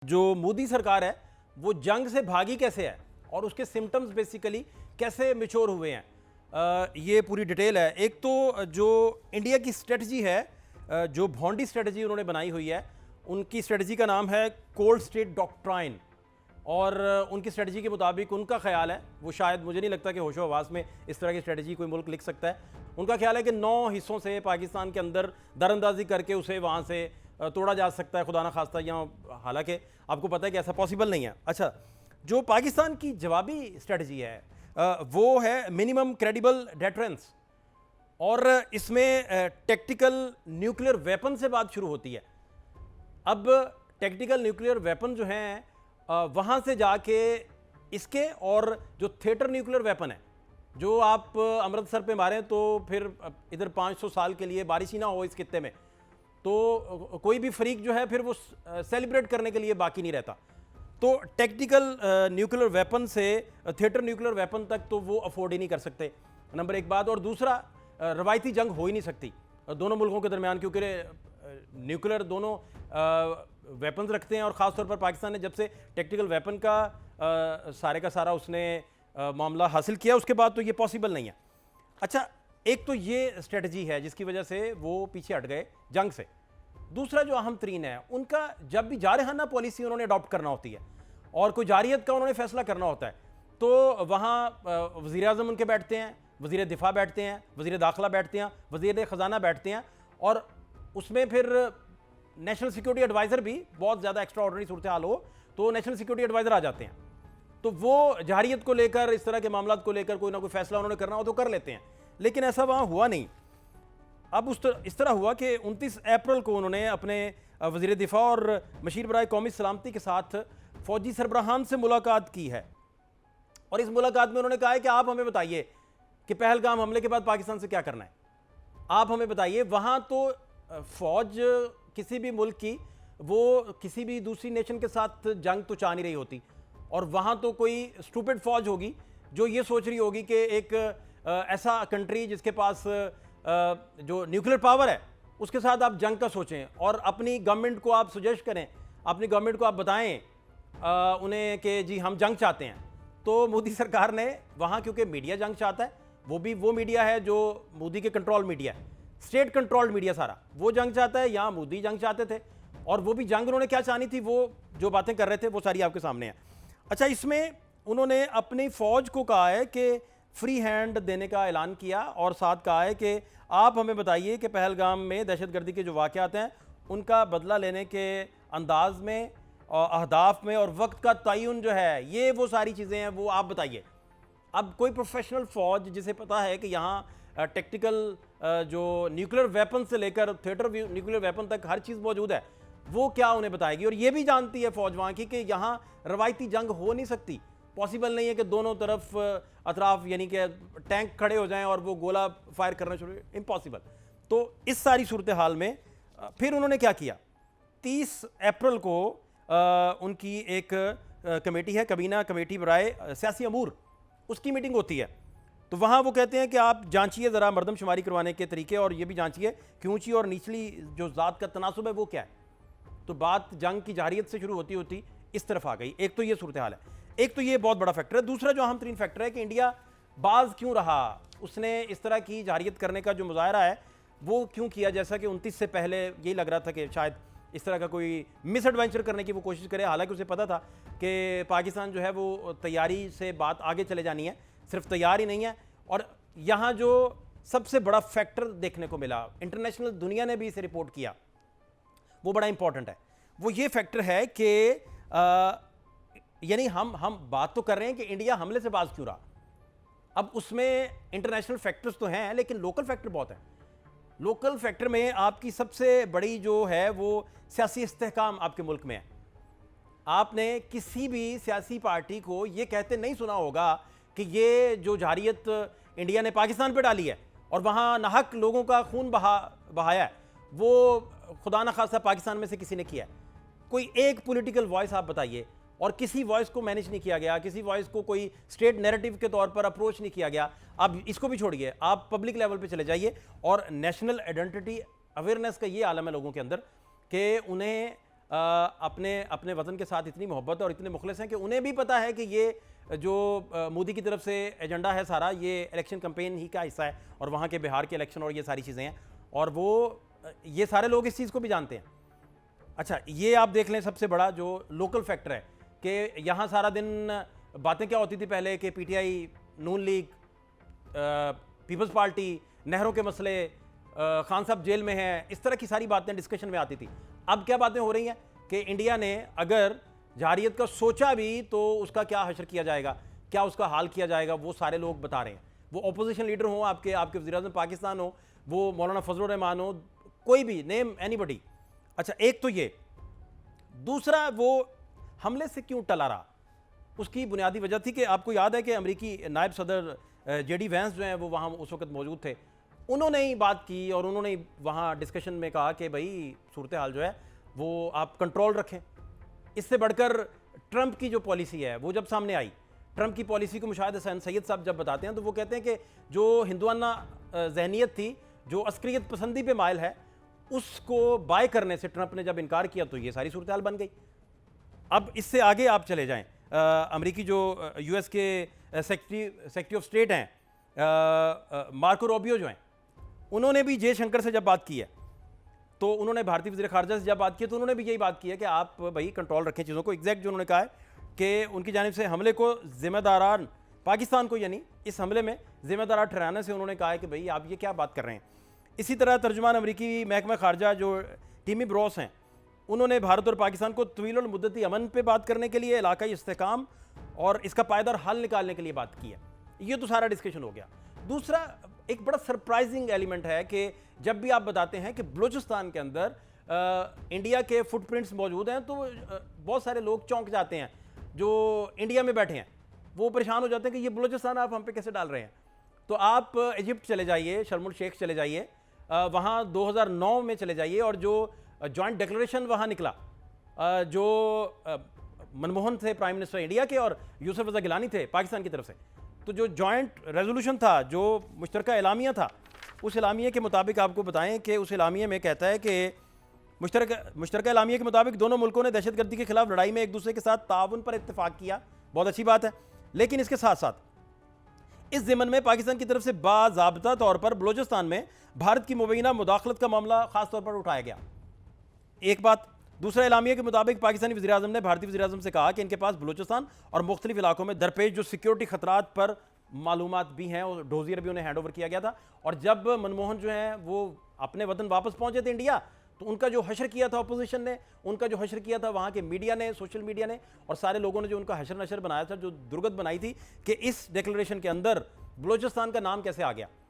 जो मोदी सरकार है वो जंग से भागी कैसे है और उसके सिम्टम्स बेसिकली कैसे मिच्योर हुए हैं, ये पूरी डिटेल है। एक तो जो इंडिया की स्ट्रेटजी है, जो भौंडी स्ट्रेटजी उन्होंने बनाई हुई है, उनकी स्ट्रेटजी का नाम है कोल्ड स्टेट डॉक्ट्राइन। और उनकी स्ट्रेटजी के मुताबिक उनका ख्याल है, वो शायद मुझे नहीं लगता कि होशो हवास में इस तरह की स्ट्रेटजी कोई मुल्क लिख सकता है। उनका ख्याल है कि 9 हिस्सों से पाकिस्तान के अंदर दरअंदाजी करके उसे वहाँ से तोड़ा जा सकता है, खुदा ना खास्ता। यहाँ हालांकि आपको पता है कि ऐसा पॉसिबल नहीं है। अच्छा, जो पाकिस्तान की जवाबी स्ट्रेटजी है वो है मिनिमम क्रेडिबल डेटरेंस, और इसमें टेक्टिकल न्यूक्लियर वेपन से बात शुरू होती है। अब टेक्टिकल न्यूक्लियर वेपन जो हैं वहाँ से जाके इसके, और जो थिएटर न्यूक्लियर वेपन है, जो आप अमृतसर पे मारें तो फिर इधर 500 साल के लिए बारिश ही ना हो इस खित्ते में, तो कोई भी फरीक जो है फिर वो सेलिब्रेट करने के लिए बाकी नहीं रहता। तो टेक्टिकल न्यूक्लियर वेपन से थिएटर न्यूक्लियर वेपन तक तो वो अफोर्ड ही नहीं कर सकते, नंबर एक बात। और दूसरा, रवायती जंग हो ही नहीं सकती दोनों मुल्कों के दरमियान, क्योंकि न्यूक्लियर दोनों वेपन्स रखते हैं। और ख़ासतौर पर पाकिस्तान ने जब से टेक्टिकल वेपन का सारे का सारा उसने मामला हासिल किया, उसके बाद तो ये पॉसिबल नहीं है। अच्छा, एक तो ये स्ट्रेटजी है जिसकी वजह से वो पीछे हट गए जंग से। दूसरा जो अहम तरीन है, उनका जब भी जारहाना पॉलिसी उन्होंने अडॉप्ट करना होती है और कोई जारियत का उन्होंने फैसला करना होता है, तो वहाँ वज़ीर आज़म उनके बैठते हैं, वज़ीर दिफा बैठते हैं, वज़ीर दाखिला बैठते हैं, वज़ीर ख़जाना बैठते हैं, और उसमें फिर नेशनल सिक्योरिटी एडवाइज़र भी, बहुत ज़्यादा एक्स्ट्रा ऑर्डनरी सूरत हाल हो तो नेशनल सिक्योरिटी एडवाइज़र आ जाते हैं। तो वो जारियत को लेकर, इस तरह के मामला को लेकर कोई ना कोई फैसला उन्होंने करना हो तो कर लेते हैं, लेकिन ऐसा वहाँ हुआ नहीं। अब इस तरह हुआ कि 29 अप्रैल को उन्होंने अपने वज़ीर दिफा और मशीर बराए कौमी सलामती के साथ फ़ौजी सरबराहान से मुलाकात की है। और इस मुलाकात में उन्होंने कहा है कि आप हमें बताइए कि पहलगाम हमले के बाद पाकिस्तान से क्या करना है, आप हमें बताइए। वहाँ तो फ़ौज किसी भी मुल्क की, वो किसी भी दूसरी नेशन के साथ जंग तो चाह नहीं रही होती, और वहाँ तो कोई स्टूपिड फ़ौज होगी जो ये सोच रही होगी कि एक ऐसा कंट्री जिसके पास जो न्यूक्लियर पावर है उसके साथ आप जंग का सोचें, और अपनी गवर्नमेंट को आप सजेस्ट करें, अपनी गवर्नमेंट को आप बताएं उन्हें कि जी हम जंग चाहते हैं। तो मोदी सरकार ने वहाँ, क्योंकि मीडिया जंग चाहता है, वो भी वो मीडिया है जो मोदी के कंट्रोल मीडिया है, स्टेट कंट्रोल्ड मीडिया सारा, वो जंग चाहता है। यहाँ मोदी जंग चाहते थे, और वो भी जंग उन्होंने क्या चाहनी थी, वो जो बातें कर रहे थे वो सारी आपके सामने है। अच्छा, इसमें उन्होंने अपनी फ़ौज को कहा है कि फ्री हैंड देने का ऐलान किया, और साथ कहा है कि आप हमें बताइए कि पहलगाम में दहशतगर्दी के जो वाक़यात हैं उनका बदला लेने के अंदाज में, अहदाफ में, और वक्त का तयन जो है, ये वो सारी चीज़ें हैं, वो आप बताइए। अब कोई प्रोफेशनल फ़ौज जिसे पता है कि यहाँ टेक्टिकल जो न्यूक्लियर वेपन से लेकर थिएटर न्यूक्लियर वेपन तक हर चीज़ मौजूद है, वो क्या उन्हें बताएगी। और ये भी जानती है फ़ौज वहाँ की कि यहाँ रवायती जंग हो नहीं सकती, पॉसिबल नहीं है कि दोनों तरफ अतराफ यानी कि टैंक खड़े हो जाएं और वो गोला फायर करना शुरू, इम्पॉसिबल। तो इस सारी सूरत हाल में फिर उन्होंने क्या किया, 30 अप्रैल को उनकी एक कमेटी है, कबीना कमेटी बराए सियासी अमूर, उसकी मीटिंग होती है। तो वहाँ वो कहते हैं कि आप जांचिए ज़रा मरदमशुमारी करवाने के तरीके, और ये भी जांचिए कि ऊँची और निचली जो ज़ात का तनासुब है वो क्या है। तो बात जंग की जारियत से शुरू होती होती इस तरफ आ गई। एक तो ये सूरत हाल है, एक तो ये बहुत बड़ा फैक्टर है। दूसरा जो अहम तरीन फैक्टर है कि इंडिया बाज क्यों रहा, उसने इस तरह की जारियत करने का जो मुजाहरा है वो क्यों किया, जैसा कि 29 से पहले यही लग रहा था कि शायद इस तरह का कोई मिस एडवेंचर करने की वो कोशिश करे। हालांकि उसे पता था कि पाकिस्तान जो है वो तैयारी से बात आगे चले जानी है, सिर्फ तैयार ही नहीं है। और यहाँ जो सबसे बड़ा फैक्टर देखने को मिला, इंटरनेशनल दुनिया ने भी इसे रिपोर्ट किया, वो बड़ा इंपॉर्टेंट है। वो ये फैक्टर है कि यानी हम बात तो कर रहे हैं कि इंडिया हमले से बाज क्यों रहा। अब उसमें इंटरनेशनल फैक्टर्स तो हैं, लेकिन लोकल फैक्टर बहुत है। लोकल फैक्टर में आपकी सबसे बड़ी जो है वो सियासी इस्तेहकाम आपके मुल्क में है। आपने किसी भी सियासी पार्टी को ये कहते नहीं सुना होगा कि ये जो जारियत इंडिया ने पाकिस्तान पे डाली है और वहाँ नाहक लोगों का खून बहाया है, वो खुदा न खास्ता पाकिस्तान में से किसी ने किया है। कोई एक पॉलिटिकल वॉइस आप बताइए, और किसी वॉइस को मैनेज नहीं किया गया, किसी वॉइस को कोई स्टेट नैरेटिव के तौर पर अप्रोच नहीं किया गया। अब इसको भी छोड़िए, आप पब्लिक लेवल पे चले जाइए, और नेशनल आइडेंटिटी अवेयरनेस का ये आलम है लोगों के अंदर कि उन्हें अपने अपने वतन के साथ इतनी मोहब्बत और इतने मुखलिस हैं कि उन्हें भी पता है कि ये जो मोदी की तरफ से एजेंडा है सारा, ये इलेक्शन कैंपेन ही का हिस्सा है, और वहाँ के बिहार के इलेक्शन और ये सारी चीज़ें हैं, और वो ये सारे लोग इस चीज़ को भी जानते हैं। अच्छा, ये आप देख लें सबसे बड़ा जो लोकल फैक्टर है कि यहाँ सारा दिन बातें क्या होती थी पहले कि पीटीआई, नून लीग, पीपल्स पार्टी, नहरों के मसले, खान साहब जेल में हैं, इस तरह की सारी बातें डिस्कशन में आती थी। अब क्या बातें हो रही हैं कि इंडिया ने अगर जारियत का सोचा भी तो उसका क्या हशर किया जाएगा, क्या उसका हाल किया जाएगा, वो सारे लोग बता रहे हैं। वो अपोजिशन लीडर हो, आपके वज़ीर-ए-आज़म पाकिस्तान हो, वो मौलाना फजलुर रहमान हो, कोई भी, नेम एनीबडी। अच्छा, एक तो ये, दूसरा वो हमले से क्यों टला रहा, उसकी बुनियादी वजह थी कि आपको याद है कि अमेरिकी नायब सदर जेडी वैंस जो हैं वो वहाँ उस वक्त मौजूद थे। उन्होंने ही बात की और उन्होंने वहाँ डिस्कशन में कहा कि भाई सूरत हाल जो है वो आप कंट्रोल रखें। इससे बढ़कर ट्रंप की जो पॉलिसी है वो जब सामने आई, ट्रंप की पॉलिसी को मुशाहिद हसन सैयद साहब जब बताते हैं तो वो कहते हैं कि जो हिंदुआना जहनीत थी, जो अस्करियत पसंदी पे माइल है, उसको बाय करने से ट्रंप ने जब इनकार किया तो ये सारी सूरत हाल बन गई। अब इससे आगे आप चले जाएं, अमेरिकी जो यूएस के सेक्रेटरी ऑफ स्टेट हैं मार्को रूबियो जो हैं, उन्होंने भी जयशंकर से जब बात की है तो उन्होंने भारतीय वज़ीर ख़ारजा से जब बात की तो उन्होंने भी यही बात की है कि आप भाई कंट्रोल रखें चीज़ों को। एग्जैक्ट जो उन्होंने कहा है कि उनकी जानिब से हमले को ज़िम्मेदारान पाकिस्तान को, यानी इस हमले में ज़िम्मेदार ठहराने से उन्होंने कहा है कि भाई आप ये क्या बात कर रहे हैं। इसी तरह तर्जुमान अमरीकी महकमा ख़ारजा जो टीमी ब्रॉस हैं, उन्होंने भारत और पाकिस्तान को तवील मुद्दती अमन पे बात करने के लिए, इलाकाई इस्तेहकाम और इसका पायदार हल निकालने के लिए बात की है। ये तो सारा डिस्कशन हो गया। दूसरा एक बड़ा सरप्राइजिंग एलिमेंट है कि जब भी आप बताते हैं कि बलूचिस्तान के अंदर इंडिया के फुटप्रिंट्स मौजूद हैं तो बहुत सारे लोग चौंक जाते हैं जो इंडिया में बैठे हैं, वो परेशान हो जाते हैं कि ये बलूचिस्तान आप हम पे कैसे डाल रहे हैं। तो आप इजिप्ट चले जाइए, शर्मुल शेख चले जाइए, वहाँ 2009 में चले जाइए और जो जॉइंट डिक्लेरेशन वहाँ निकला, जो मनमोहन थे प्राइम मिनिस्टर इंडिया के और यूसुफ रज़ा गिलानी थे पाकिस्तान की तरफ से, तो जो जॉइंट रेजोल्यूशन था, जो मुश्तरका एलामिया था, उस एलामिया के मुताबिक आपको बताएं कि उस एलामिया में कहता है कि मुश्तरका एलामिया के मुताबिक दोनों मुल्कों ने दहशतगर्दी के खिलाफ लड़ाई में एक दूसरे के साथ ताउन पर इत्तेफाक किया। बहुत अच्छी बात है, लेकिन इसके साथ साथ इस ज़िमन में पाकिस्तान की तरफ से बाज़ाब्ता तौर पर बलूचिस्तान में भारत की मुबैना मुदाखलत का मामला खास तौर पर उठाया गया। एक बात। दूसरा, एलामिया के मुताबिक पाकिस्तानी वज़ीर-ए-आज़म ने भारतीय वज़ीर-ए-आज़म से कहा कि इनके पास बलूचिस्तान और मुख्तलिफ इलाकों में दरपेश जो सिक्योरिटी खतरात पर मालूमात भी हैं और डोजियर भी उन्हें हैंड ओवर किया गया था। और जब मनमोहन जो हैं वो अपने वतन वापस पहुंचे थे इंडिया, तो उनका जो हशर किया था अपोजिशन ने, उनका जो हशर किया था वहाँ के मीडिया ने, सोशल मीडिया ने और सारे लोगों ने जो उनका हशर नशर बनाया था, जो दुर्गत बनाई थी कि इस डिक्लेरेशन के अंदर बलूचिस्तान का नाम कैसे आ गया।